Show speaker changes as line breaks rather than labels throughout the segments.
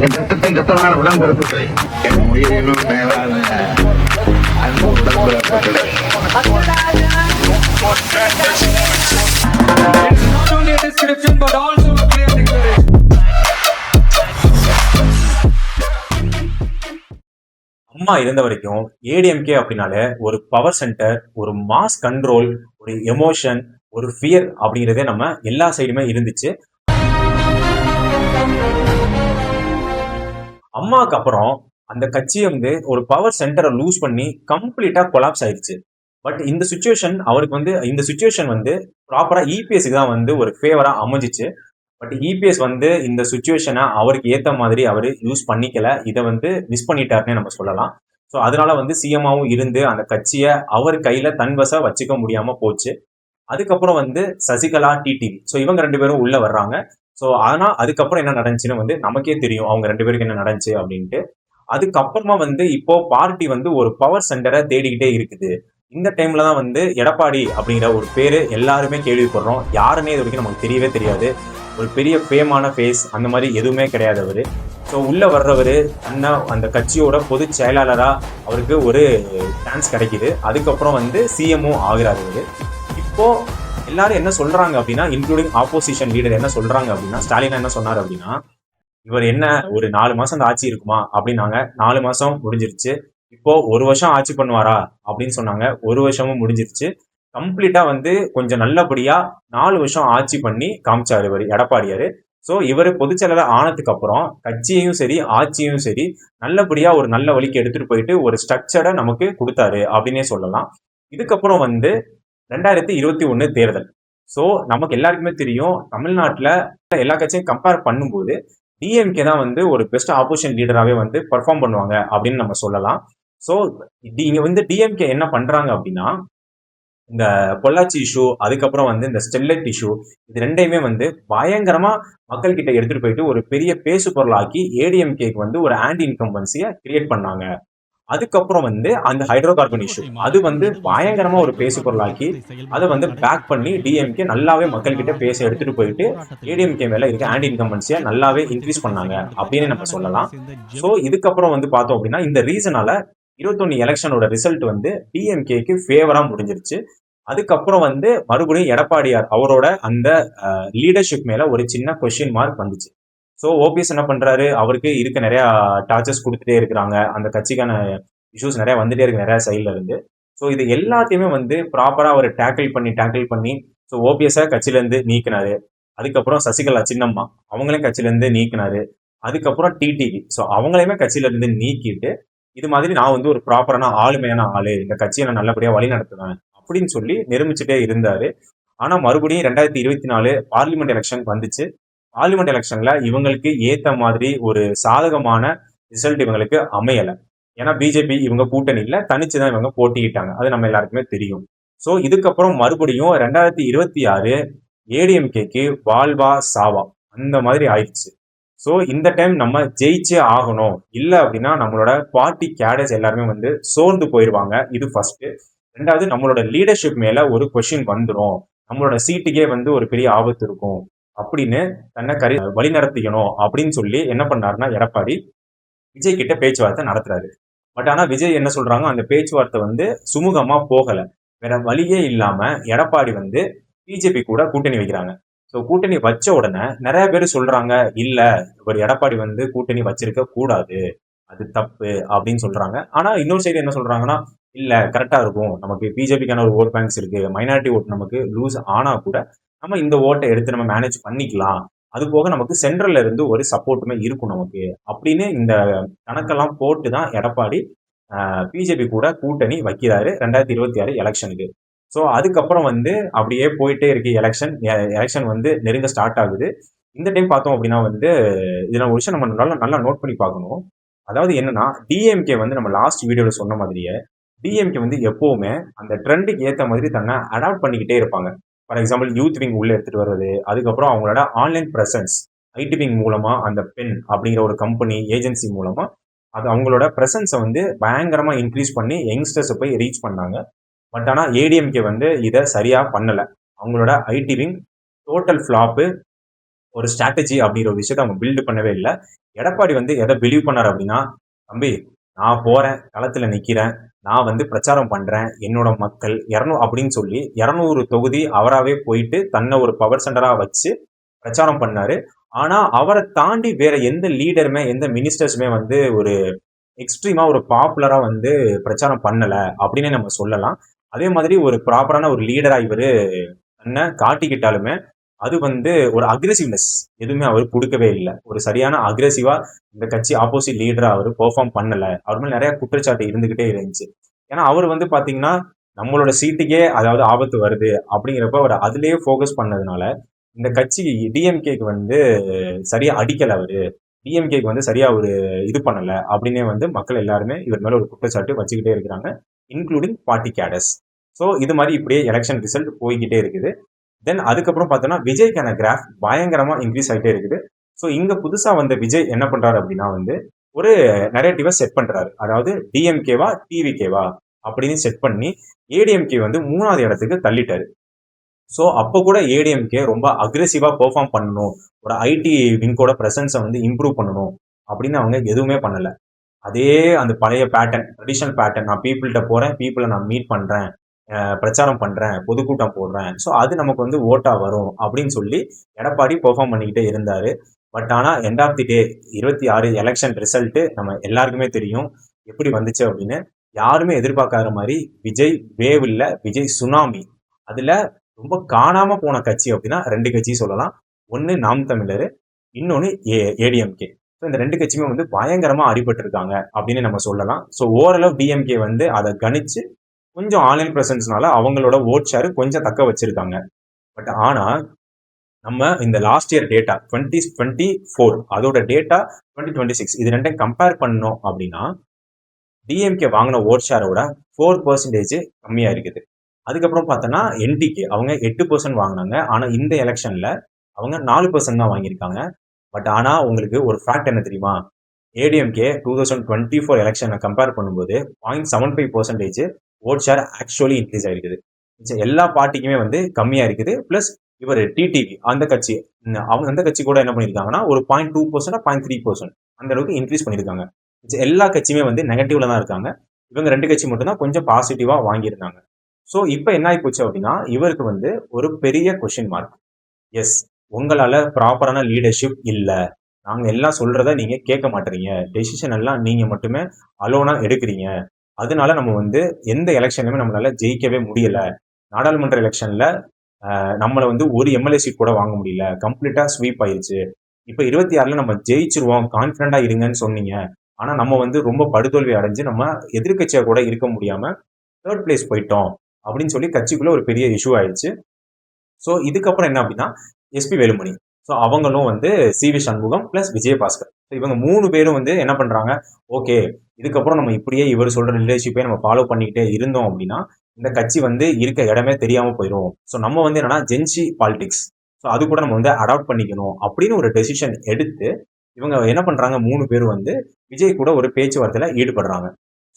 என் ரத்தத்தின் ரத்தமான உடன்பிறப்புகளை என் உயிரினும் மேலான அன்பு உடன்பிறப்புகளை
not only a description but also a clear declaration.
அம்மா இருந்த வரைக்கும் ஏடிஎம்கே அப்படின்னாலே ஒரு பவர் சென்டர், ஒரு மாஸ் கண்ட்ரோல், ஒரு எமோஷன், ஒரு ஃபியர் அப்படிங்கிறதே நம்ம எல்லா சைடுமே இருந்துச்சு. அம்மாவுக்கு அப்புறம் அந்த கட்சியை வந்து ஒரு பவர் சென்டரை லூஸ் பண்ணி கம்ப்ளீட்டா கொலாப்ஸ் ஆயிடுச்சு. பட் இந்த சுச்சுவேஷன் வந்து ப்ராப்பரா இபிஎஸ்க்கு தான் வந்து ஒரு ஃபேவரா அமைஞ்சிச்சு. பட் இபிஎஸ் வந்து இந்த சுச்சுவேஷனை அவருக்கு ஏத்த மாதிரி அவரு யூஸ் பண்ணிக்கல. இதை வந்து மிஸ் பண்ணிட்டாருன்னே நம்ம சொல்லலாம். ஸோ அதனால வந்து சிஎம்மாவும் இருந்து அந்த கட்சியை அவர் கையில தன்வசம் வச்சுக்க முடியாம போச்சு. அதுக்கப்புறம் வந்து சசிகலா, டிடிவி, ஸோ இவங்க 2 பேரும் உள்ள வர்றாங்க. ஸோ ஆனா அதுக்கப்புறம் என்ன நடந்துச்சுன்னு வந்து நமக்கே தெரியும் அவங்க 2 பேருக்கு என்ன நடந்துச்சு அப்படின்ட்டு. அதுக்கப்புறமா வந்து இப்போ பார்ட்டி வந்து ஒரு பவர் சென்டரை தேடிக்கிட்டே இருக்குது. இந்த டைம்ல தான் வந்து எடப்பாடி அப்படிங்கிற ஒரு பேரு எல்லாருமே கேள்விப்படுறோம். யாருன்னே இது வரைக்கும் நமக்கு தெரியவே தெரியாது. ஒரு பெரிய ஃபேமான ஃபேஸ் அந்த மாதிரி எதுவுமே கிடையாது அவரு. ஸோ உள்ள வர்றவர் அந்த கட்சியோட பொதுச் செயலாளரா அவருக்கு ஒரு சான்ஸ் கிடைக்குது. அதுக்கப்புறம் வந்து சிஎம்ஓ ஆகிறாரு அவரு. இப்போ எல்லாரும் என்ன சொல்றாங்க அப்படின்னா, இன்க்ளூடிங் ஆப்போசிஷன் லீடர் என்ன சொல்றாங்க அப்படின்னா, ஸ்டாலின் என்ன சொன்னார் அப்படின்னா, இவர் என்ன ஒரு 4 மாசம் அந்த ஆட்சி இருக்குமா அப்படின்னாங்க. 4 மாசம் முடிஞ்சிருச்சு. இப்போ 1 வருஷம் ஆட்சி பண்ணுவாரா அப்படின்னு சொன்னாங்க. 1 வருஷமும் முடிஞ்சிருச்சு. கம்ப்ளீட்டா வந்து கொஞ்சம் நல்லபடியா 4 வருஷம் ஆட்சி பண்ணி காமிச்சாரு இவர் எடப்பாடியாரு. ஸோ இவர் பொதுச்செயலாளர் ஆனதுக்கு அப்புறம் கட்சியையும் சரி ஆட்சியும் சரி நல்லபடியா ஒரு நல்ல வழிக்கு எடுத்துட்டு போயிட்டு ஒரு ஸ்ட்ரக்சரை நமக்கு கொடுத்தாரு அப்படின்னே சொல்லலாம். இதுக்கப்புறம் வந்து 2021 தேர்தல். ஸோ நமக்கு எல்லாருக்குமே தெரியும், தமிழ்நாட்டில் எல்லா கட்சியும் கம்பேர் பண்ணும்போது டிஎம்கே தான் வந்து ஒரு பெஸ்ட் ஆப்போசிஷன் லீடராகவே வந்து பர்ஃபார்ம் பண்ணுவாங்க அப்படின்னு நம்ம சொல்லலாம். ஸோ இங்க வந்து டிஎம்கே என்ன பண்றாங்க அப்படின்னா, இந்த பொள்ளாச்சி இஷ்யூ, அதுக்கப்புறம் வந்து இந்த ஸ்டெர்லைட் இஷ்யூ, இது 2யுமே வந்து பயங்கரமா மக்கள் கிட்ட எடுத்துட்டு போயிட்டு ஒரு பெரிய பேசு பொருளாக்கி ஏடிஎம்கேக்கு வந்து ஒரு ஆன்டி இன்கம்பன்சியை கிரியேட் பண்ணாங்க. அதுக்கப்புறம் வந்து அந்த ஹைட்ரோ கார்பன் இஷ்யூ அது வந்து பயங்கரமா ஒரு பேசு பொருளாக்கி அதை வந்து பேக் பண்ணி டிஎம்கே நல்லாவே மக்கள் கிட்ட பேச எடுத்துட்டு போயிட்டு ஏடிஎம்கே மேல இருக்க ஆன்டி இன்கம்பன்சியை நல்லாவே இன்க்ரீஸ் பண்ணாங்க அப்படின்னு நம்ம சொல்லலாம். ஸோ இதுக்கப்புறம் வந்து பார்த்தோம் அப்படின்னா இந்த ரீசனால 21 எலெக்ஷனோட ரிசல்ட் வந்து டிஎம்கேக்கு ஃபேவரா முடிஞ்சிருச்சு. அதுக்கப்புறம் வந்து மறுபடியும் எடப்பாடியார் அவரோட அந்த லீடர்ஷிப் மேல ஒரு சின்ன கொஸ்டின் மார்க் வந்துச்சு. ஸோ ஓபிஎஸ் என்ன பண்றாரு, அவருக்கு இருக்க நிறைய டார்ச்சர்ஸ் கொடுத்துட்டே இருக்கிறாங்க. அந்த கட்சிக்கான இஷ்யூஸ் நிறைய வந்துட்டே இருக்கு நிறைய சைட்ல இருந்து. ஸோ இது எல்லாத்தையுமே வந்து ப்ராப்பரா அவர் டேக்கிள் பண்ணி ஸோ ஓபிஎஸ் கட்சியில இருந்து நீக்கினாரு. அதுக்கப்புறம் சசிகலா சின்னம்மா அவங்களையும் கட்சியில இருந்து நீக்கினாரு. அதுக்கப்புறம் டிடிவி, ஸோ அவங்களையுமே கட்சியில இருந்து நீக்கிட்டு இது மாதிரி நான் வந்து ஒரு ப்ராப்பரான ஆளுமையான ஆளு, இந்த கட்சியை நான் நல்லபடியா வழி நடத்துவேன் அப்படின்னு சொல்லி நிரூபிச்சுட்டே இருந்தாரு. ஆனா மறுபடியும் 2024 பார்லிமெண்ட் எலெக்ஷன் வந்துச்சு. பார்லிமெண்ட் எலெக்ஷன்ல இவங்களுக்கு ஏத்த மாதிரி ஒரு சாதகமான ரிசல்ட் இவங்களுக்கு அமையல. ஏன்னா பிஜேபி இவங்க கூட்டணியில தனிச்சுதான் இவங்க போட்டிக்கிட்டாங்க. அது நம்ம எல்லாருக்குமே தெரியும். ஸோ இதுக்கப்புறம் மறுபடியும் 2026 ஏடிஎம்கேக்கு வாழ்வா சாவா அந்த மாதிரி ஆயிடுச்சு. ஸோ இந்த டைம் நம்ம ஜெயிச்சே ஆகணும், இல்லை அப்படின்னா நம்மளோட பார்ட்டி கேடர்ஸ் எல்லாருமே வந்து சோர்ந்து போயிடுவாங்க. இது ஃபர்ஸ்ட். 2வது நம்மளோட லீடர்ஷிப் மேல ஒரு கொஸ்டின் வந்துடும், நம்மளோட சீட்டுக்கே வந்து ஒரு பெரிய ஆபத்து இருக்கும் அப்படின்னு தன்னை வழி நடத்திக்கணும் அப்படின்னு சொல்லி என்ன பண்ணாருன்னா எடப்பாடி விஜய் கிட்ட பேச்சுவார்த்தை நடத்துறாரு. பட் ஆனா விஜய் என்ன சொல்றாங்க, அந்த பேச்சுவார்த்தை வந்து சுமூகமா போகல. வேற வழியே இல்லாம எடப்பாடி வந்து பிஜேபி கூட கூட்டணி வைக்கிறாங்க. ஸோ கூட்டணி வச்ச உடனே நிறைய பேர் சொல்றாங்க, இல்ல ஒரு எடப்பாடி வந்து கூட்டணி வச்சிருக்க கூடாது, அது தப்பு அப்படின்னு சொல்றாங்க. ஆனா இன்னொரு சைடு என்ன சொல்றாங்கன்னா, இல்ல கரெக்டா இருக்கும், நமக்கு பிஜேபிக்கான ஒரு ஓட் பேங்க்ஸ் இருக்கு, மைனாரிட்டி ஓட் நமக்கு லூஸ் ஆனா கூட நம்ம இந்த ஓட்டை எடுத்து நம்ம மேனேஜ் பண்ணிக்கலாம், அது போக நமக்கு சென்ட்ரல்ல இருந்து ஒரு சப்போர்ட்டுமே இருக்கும் நமக்கு அப்படின்னு இந்த கணக்கெல்லாம் போட்டு தான் எடப்பாடி பிஜேபி கூட கூட்டணி வைக்கிறாரு 2026 எலெக்ஷனுக்கு. ஸோ அதுக்கப்புறம் வந்து அப்படியே போயிட்டே இருக்கு எலெக்ஷன் வந்து நெருங்க ஸ்டார்ட் ஆகுது. இந்த டைம் பார்த்தோம் அப்படின்னா வந்து இதுல ஒரு விஷயம் நம்ம நல்லா நோட் பண்ணி பார்க்கணும். அதாவது என்னன்னா, டிஎம்கே வந்து நம்ம லாஸ்ட் வீடியோல சொன்ன மாதிரியே டிஎம்கே வந்து எப்பவுமே அந்த ட்ரெண்டுக்கு ஏற்ற மாதிரி தன்னை அடாப்ட் பண்ணிக்கிட்டே இருப்பாங்க. ஃபார் எக்ஸாம்பிள் யூத் விங் உள்ள எடுத்துட்டு வர்றது, அதுக்கப்புறம் அவங்களோட ஆன்லைன் பிரசன்ஸ் ஐடி விங் மூலமா அந்த பென் அப்படிங்கிற ஒரு கம்பெனி ஏஜென்சி மூலமா அது அவங்களோட பிரசன்ஸை வந்து பயங்கரமா இன்க்ரீஸ் பண்ணி யங்ஸ்டர்ஸை போய் ரீச் பண்ணாங்க. பட் ஆனால் ஏடிஎம்கே வந்து இதை சரியா பண்ணல. அவங்களோட ஐடி விங் டோட்டல் ஃபிளாப்பு. ஒரு ஸ்ட்ராட்டஜி அப்படிங்கிற ஒரு விஷயத்த அவங்க பில்டு பண்ணவே இல்லை. எடப்பாடி வந்து எதை பிலீவ் பண்ணார் அப்படின்னா, தம்பி நான் போறேன், களத்துல நிக்கிறேன், நான் வந்து பிரச்சாரம் பண்றேன், என்னோட மக்கள் 200 அப்படின்னு சொல்லி 200 தொகுதி அவராவே போயிட்டு தன்னை ஒரு பவர் சென்டரா வச்சு பிரச்சாரம் பண்ணாரு. ஆனா அவரை தாண்டி வேற எந்த லீடருமே எந்த மினிஸ்டர்ஸுமே வந்து ஒரு எக்ஸ்ட்ரீமா ஒரு பாப்புலரா வந்து பிரச்சாரம் பண்ணல அப்படின்னு நம்ம சொல்லலாம். அதே மாதிரி ஒரு ப்ராப்பரான ஒரு லீடரா இவரு தன்னை காட்டிக்கிட்டாலுமே அது வந்து ஒரு அக்ரெசிவ்னஸ் எதுவுமே அவர் கொடுக்கவே இல்லை. ஒரு சரியான அக்ரெசிவா இந்த கட்சி ஆப்போசிட் லீடரா அவர் பெர்ஃபார்ம் பண்ணல. அவர் மேல நிறைய குற்றச்சாட்டு இருந்துகிட்டே இருந்துச்சு. ஏன்னா அவர் வந்து பாத்தீங்கன்னா நம்மளோட சீட்டுக்கே அதாவது ஆபத்து வருது அப்படிங்கிறப்ப அவர் அதுலயே ஃபோக்கஸ் பண்ணதுனால இந்த கட்சி டிஎம்கேக்கு வந்து சரியா அடிக்கல அவரு. டிஎம்கேக்கு வந்து சரியா ஒரு இது பண்ணல அப்படின்னே வந்து மக்கள் எல்லாருமே இவர் மேல ஒரு குற்றச்சாட்டு வச்சுக்கிட்டே இருக்கிறாங்க, இன்க்ளூடிங் பார்ட்டி கேடர்ஸ். ஸோ இது மாதிரி இப்படியே எலெக்ஷன் ரிசல்ட் போய்கிட்டே இருக்குது. தென் அதுக்கப்புறம் பார்த்தோன்னா விஜய்க்கான கிராஃப் பயங்கரமா இன்க்ரீஸ் ஆகிட்டே இருக்குது. ஸோ இங்க புதுசா வந்த விஜய் என்ன பண்றாரு அப்படின்னா வந்து ஒரு நரேட்டிவை செட் பண்றாரு. அதாவது டிஎம்கேவா டிவிகேவா அப்படின்னு செட் பண்ணி ஏடிஎம்கே வந்து 3வது இடத்துக்கு தள்ளிட்டாரு. ஸோ அப்போ கூட ஏடிஎம்கே ரொம்ப அக்ரெசிவா பெர்ஃபார்ம் பண்ணணும், ஒரு ஐடி விங்கோட பிரசன்ஸை வந்து இம்ப்ரூவ் பண்ணணும் அப்படின்னு அவங்க எதுவுமே பண்ணல. அதே அந்த பழைய பேட்டர்ன், ட்ரெடிஷனல் பேட்டர்ன், நான் பீப்புள்கிட்ட போறேன், பீப்புளை நான் மீட் பண்றேன், பிரச்சாரம் பண்றேன், பொதுக்கூட்டம் போடுறேன், ஸோ அது நமக்கு வந்து ஓட்டா வரும் அப்படின்னு சொல்லி எடப்பாடி பெர்ஃபார்ம் பண்ணிக்கிட்டே இருந்தாரு. பட் ஆனால் end of the day 26 election result நம்ம எல்லாருக்குமே தெரியும் எப்படி வந்துச்சு அப்படின்னு. யாருமே எதிர்பார்க்காத மாதிரி விஜய் வேவ் இல்ல, விஜய் சுனாமி. அதுல ரொம்ப காணாம போன கட்சி அப்படின்னா 2 கட்சி சொல்லலாம். ஒன்று நாம் தமிழர், இன்னொன்று ஏடிஎம்கே. ஸோ இந்த 2 கட்சியுமே வந்து பயங்கரமா அடிபட்டு இருக்காங்க அப்படின்னு நம்ம சொல்லலாம். ஸோ ஓரளவு டிஎம்கே வந்து அதை கணிச்சு கொஞ்சம் ஆன்லைன் பிரசன்ஸ்னால அவங்களோட ஓட் ஷேர் கொஞ்சம் தக்க வச்சிருக்காங்க. பட் ஆனா நம்ம இந்த லாஸ்ட் இயர் டேட்டா 2024 அதோட டேட்டா 2026 இது ரெண்டையும் கம்பேர் பண்ணோம் அப்படின்னா டிஎம்கே வாங்கின ஓட் ஷேரோட 4% கம்மியா இருக்குது. அதுக்கப்புறம் பார்த்தோன்னா என்டிகே அவங்க 8% வாங்கினாங்க. ஆனா இந்த எலெக்ஷன்ல அவங்க 4% தான் வாங்கியிருக்காங்க. பட் ஆனா உங்களுக்கு ஒரு ஃபேக்ட் என்ன தெரியுமா? ஏடிஎம்கே 2024 எலெக்ஷனை கம்பேர் பண்ணும்போது 0.75% ஓட் ஷேர் ஆக்சுவலி இன்க்ரீஸ் ஆயிருக்குது. எல்லா பார்ட்டிக்குமே வந்து கம்மியா இருக்குது. பிளஸ் இவர் டிடிவி அந்த கட்சி அவங்க அந்த கட்சி கூட என்ன பண்ணியிருக்காங்கன்னா ஒரு 0.2% 0.3% அந்த அளவுக்கு இன்க்ரீஸ் பண்ணியிருக்காங்க. எல்லா கட்சியுமே வந்து நெகட்டிவ்ல தான் இருக்காங்க. இவங்க 2 கட்சி மட்டும் தான் கொஞ்சம் பாசிட்டிவா வாங்கியிருந்தாங்க. ஸோ இப்போ என்ன ஆகி போச்சு அப்படின்னா இவருக்கு வந்து ஒரு பெரிய கொஸ்டின் மார்க். எஸ், உங்களால ப்ராப்பரான லீடர்ஷிப் இல்லை, நாங்கள் எல்லாம் சொல்றத நீங்க கேட்க மாட்டீங்க, டெசிஷன் எல்லாம் நீங்க மட்டுமே அலோனா எடுக்கிறீங்க, அதனால நம்ம வந்து எந்த எலெக்ஷன்லையுமே நம்மளால ஜெயிக்கவே முடியல. நாடாளுமன்ற எலெக்ஷன்ல நம்மளை வந்து ஒரு எம்எல்ஏ சீட் கூட வாங்க முடியல, கம்ப்ளீட்டா ஸ்வீப் ஆயிடுச்சு. இப்போ 26ல நம்ம ஜெயிச்சிருவோம், கான்ஃபிடண்டா இருங்கன்னு சொன்னீங்க. ஆனா நம்ம வந்து ரொம்ப படுதோல்வி அடைஞ்சு நம்ம எதிர்கட்சியா கூட இருக்க முடியாம 3rd பிளேஸ் போயிட்டோம் அப்படின்னு சொல்லி கட்சிக்குள்ள ஒரு பெரிய இஷ்யூ ஆயிடுச்சு. ஸோ இதுக்கப்புறம் என்ன அப்படின்னா எஸ்பி வேலுமணி, ஸோ அவங்களும் வந்து சிவி சண்முகம் பிளஸ் விஜயபாஸ்கர், இவங்க 3 பேரும் வந்து என்ன பண்றாங்க, ஓகே இதுக்கப்புறம் நம்ம இப்படியே இவர் சொல்ற லீடர்ஷிப்பே நம்ம ஃபாலோ பண்ணிக்கிட்டே இருந்தோம் அப்படின்னா இந்த கட்சி வந்து இருக்க இடமே தெரியாம போயிடும். ஸோ நம்ம வந்து என்னன்னா ஜென்சி பாலிடிக்ஸ், ஸோ அது கூட நம்ம வந்து அடாப்ட் பண்ணிக்கணும் அப்படின்னு ஒரு டெசிஷன் எடுத்து இவங்க என்ன பண்றாங்க, 3 பேரும் வந்து விஜய் கூட ஒரு பேச்சுவார்த்தையில ஈடுபடுறாங்க.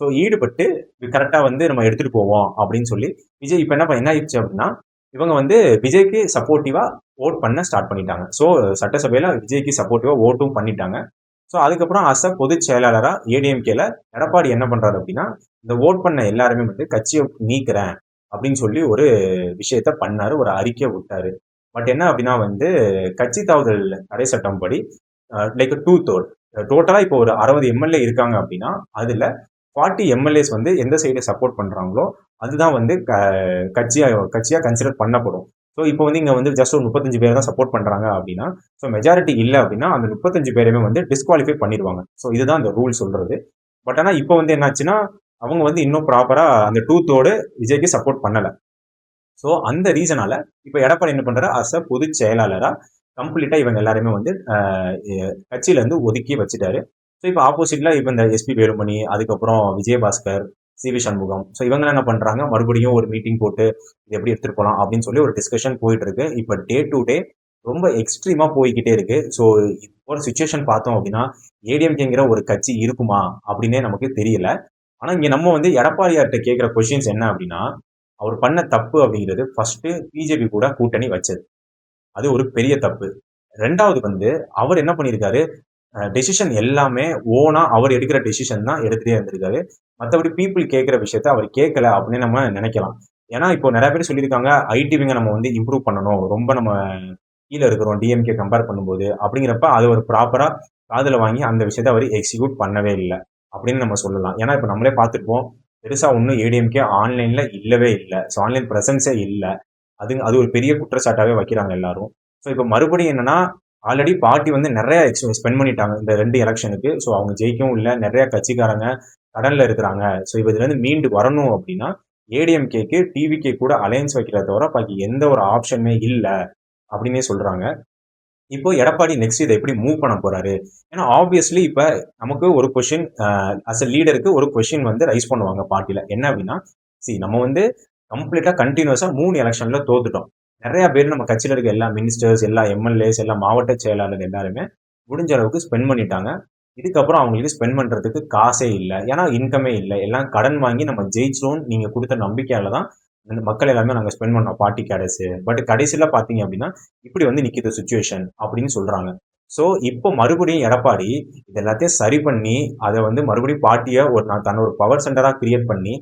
ஸோ ஈடுபட்டு கரெக்டா வந்து நம்ம எடுத்துட்டு போவோம் அப்படின்னு சொல்லி விஜய் இப்போ என்ன ஆயிடுச்சு அப்படின்னா இவங்க வந்து விஜய்க்கு சப்போர்ட்டிவா ஓட் பண்ண ஸ்டார்ட் பண்ணிட்டாங்க. ஸோ சட்டசபையில விஜய்க்கு சப்போர்ட்டிவா ஓட்டும் பண்ணிட்டாங்க. ஸோ அதுக்கப்புறம் அச பொதுச் செயலாளரா ஏடிஎம்கேல எடப்பாடி என்ன பண்றாரு அப்படின்னா இந்த ஓட் பண்ண எல்லாருமே வந்து கட்சியை நீக்கிறேன் அப்படின்னு சொல்லி ஒரு விஷயத்த பண்ணாரு, ஒரு அறிக்கை விட்டாரு. பட் என்ன அப்படின்னா வந்து கட்சி தாவுதல் தடை சட்டம் படி லைக் 2/3 டோட்டலா இப்போ ஒரு 60 எம்எல்ஏ இருக்காங்க அப்படின்னா அதுல 40 எம்எல்ஏஸ் வந்து எந்த சைடை சப்போர்ட் பண்றாங்களோ அதுதான் வந்து கட்சியா கன்சிடர் பண்ணப்படும். ஸோ இப்போ வந்து இங்க வந்து ஜஸ்ட் ஒரு 35 பேர் தான் சப்போர்ட் பண்றாங்க அப்படின்னா ஸோ மெஜாரிட்டி இல்லை அப்படின்னா அந்த 35 பேருமே வந்து டிஸ்குவாலிஃபை பண்ணிடுவாங்க. ஸோ இதுதான் அந்த ரூல் சொல்றது. பட் ஆனால் இப்போ வந்து என்னாச்சுன்னா அவங்க வந்து இன்னும் ப்ராப்பரா அந்த 2/3 விஜய்க்கு சப்போர்ட் பண்ணல. ஸோ அந்த ரீசனால இப்போ எடப்பாடி என்ன பண்றாரு, அஸ் அ பொதுச் செயலாளரா கம்ப்ளீட்டா இவங்க எல்லாருமே வந்து கட்சியில இருந்து ஒதுக்கி வச்சுட்டாரு. ஸோ இப்போ ஆப்போசிட்ல இப்போ இந்த எஸ்பி வேலுமணி, அதுக்கப்புறம் விஜயபாஸ்கர், சிவி சண்முகம், ஸோ இவங்க என்ன பண்றாங்க, மறுபடியும் ஒரு மீட்டிங் போட்டு இது எப்படி எடுத்துட்டு போகலாம் அப்படின்னு சொல்லி ஒரு டிஸ்கஷன் போயிட்டு இருக்கு. இப்போ டே டு டே ரொம்ப எக்ஸ்ட்ரீமா போய்கிட்டே இருக்கு. ஸோ இப்போ ஒரு சுச்சுவேஷன் பார்த்தோம் அப்படின்னா ஏடிஎம்கேங்கிற ஒரு கட்சி இருக்குமா அப்படின்னே நமக்கு தெரியல. ஆனா இங்க நம்ம வந்து எடப்பாடியார்கிட்ட கேட்கிற கொஸ்டின்ஸ் என்ன அப்படின்னா அவர் பண்ண தப்பு அப்படிங்கிறது ஃபர்ஸ்ட் பிஜேபி கூட கூட்டணி வச்சது, அது ஒரு பெரிய தப்பு. ரெண்டாவது வந்து அவர் என்ன பண்ணியிருக்காரு, டெசிஷன் எல்லாமே ஓனா அவர் எடுக்கிற டெசிஷன் தான் எடுத்துட்டே இருந்திருக்காரு. மற்றபடி பீப்புள் கேட்குற விஷயத்த அவர் கேட்கல அப்படின்னு நம்ம நினைக்கலாம். ஏன்னா இப்போ நிறைய பேர் சொல்லியிருக்காங்க ஐடி விங்க நம்ம வந்து இம்ப்ரூவ் பண்ணணும், ரொம்ப நம்ம கீழே இருக்கிறோம் டிஎம்கே கம்பேர் பண்ணும்போது அப்படிங்கிறப்ப அது ஒரு ப்ராப்பராக காதில் வாங்கி அந்த விஷயத்த அவர் எக்ஸிக்யூட் பண்ணவே இல்லை அப்படின்னு நம்ம சொல்லலாம். ஏன்னா இப்போ நம்மளே பார்த்துருப்போம், பெருசாக ஒன்றும் ஏடிஎம்கே ஆன்லைனில் இல்லவே இல்லை. ஸோ ஆன்லைன் ப்ரெசன்ஸே இல்லை. அது ஒரு பெரிய குற்றச்சாட்டாகவே வைக்கிறாங்க எல்லாரும். ஸோ இப்போ மறுபடியும் என்னன்னா, ஆல்ரெடி பார்ட்டி வந்து நிறைய ஸ்பெண்ட் பண்ணிட்டாங்க இந்த 2 எலெக்ஷனுக்கு. ஸோ அவங்க ஜெயிக்கவும் இல்லை, நிறைய கட்சிக்காரங்க கடனில் இருக்கிறாங்க. ஸோ இப்போ இதுலேருந்து மீண்டு வரணும் அப்படின்னா ஏடிஎம்கேக்கு டிவிகே கூட அலையன்ஸ் வைக்கிறத தவிர பாக்கி எந்த ஒரு ஆப்ஷனுமே இல்லை அப்படின்னே சொல்றாங்க. இப்போ எடப்பாடி நெக்ஸ்ட் இதை எப்படி மூவ் பண்ண போறாரு? ஏன்னா ஆப்வியஸ்லி இப்போ நமக்கு ஒரு கொஸ்டின் அஸ் அ லீடருக்கு ஒரு கொஸ்டின் வந்து ரைஸ் பண்ணுவாங்க பார்ட்டியில். என்ன அப்படின்னா, நம்ம வந்து கம்ப்ளீட்டாக கண்டினியூஸாக 3 எலெக்ஷனில் தோத்துட்டோம். நிறைய பேர் நம்ம கட்சியில் இருக்க எல்லா மினிஸ்டர்ஸ், எல்லா எம்எல்ஏஸ், எல்லா மாவட்ட செயலாளர் எல்லாருமே முடிஞ்ச அளவுக்கு ஸ்பெண்ட் பண்ணிட்டாங்க. இதுக்கப்புறம் அவங்களுக்கு ஸ்பெண்ட் பண்ணுறதுக்கு காசே இல்லை, ஏன்னா இன்கமே இல்லை. எல்லாம் கடன் வாங்கி நம்ம ஜெயிச்சிரும் நீங்கள் கொடுத்த நம்பிக்கையால தான் இந்த மக்கள் எல்லாமே நாங்கள் ஸ்பெண்ட் பண்ணோம் பார்ட்டி கேடஸு. பட் கடைசியில் பார்த்தீங்க அப்படின்னா இப்படி வந்து நிற்கிற சுச்சுவேஷன் அப்படின்னு சொல்கிறாங்க. ஸோ இப்போ மறுபடியும் எடப்பாடி இது எல்லாத்தையும் சரி பண்ணி அதை வந்து மறுபடியும் பார்ட்டியை தன்னோட ஒரு பவர் சென்டராக கிரியேட் பண்ணி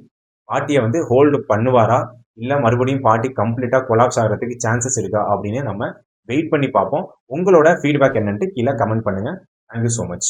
பார்ட்டியை வந்து ஹோல்டு பண்ணுவாரா, இல்லை மறுபடியும் பார்ட்டி கம்ப்ளீட்டாக கொலாப்ஸ் ஆகிறதுக்கு சான்சஸ் இருக்கா அப்படின்னு நம்ம வெயிட் பண்ணி பார்ப்போம். உங்களோட ஃபீட்பேக் என்னன்ட்டு கீழே கமெண்ட் பண்ணுங்கள். Thank you so much.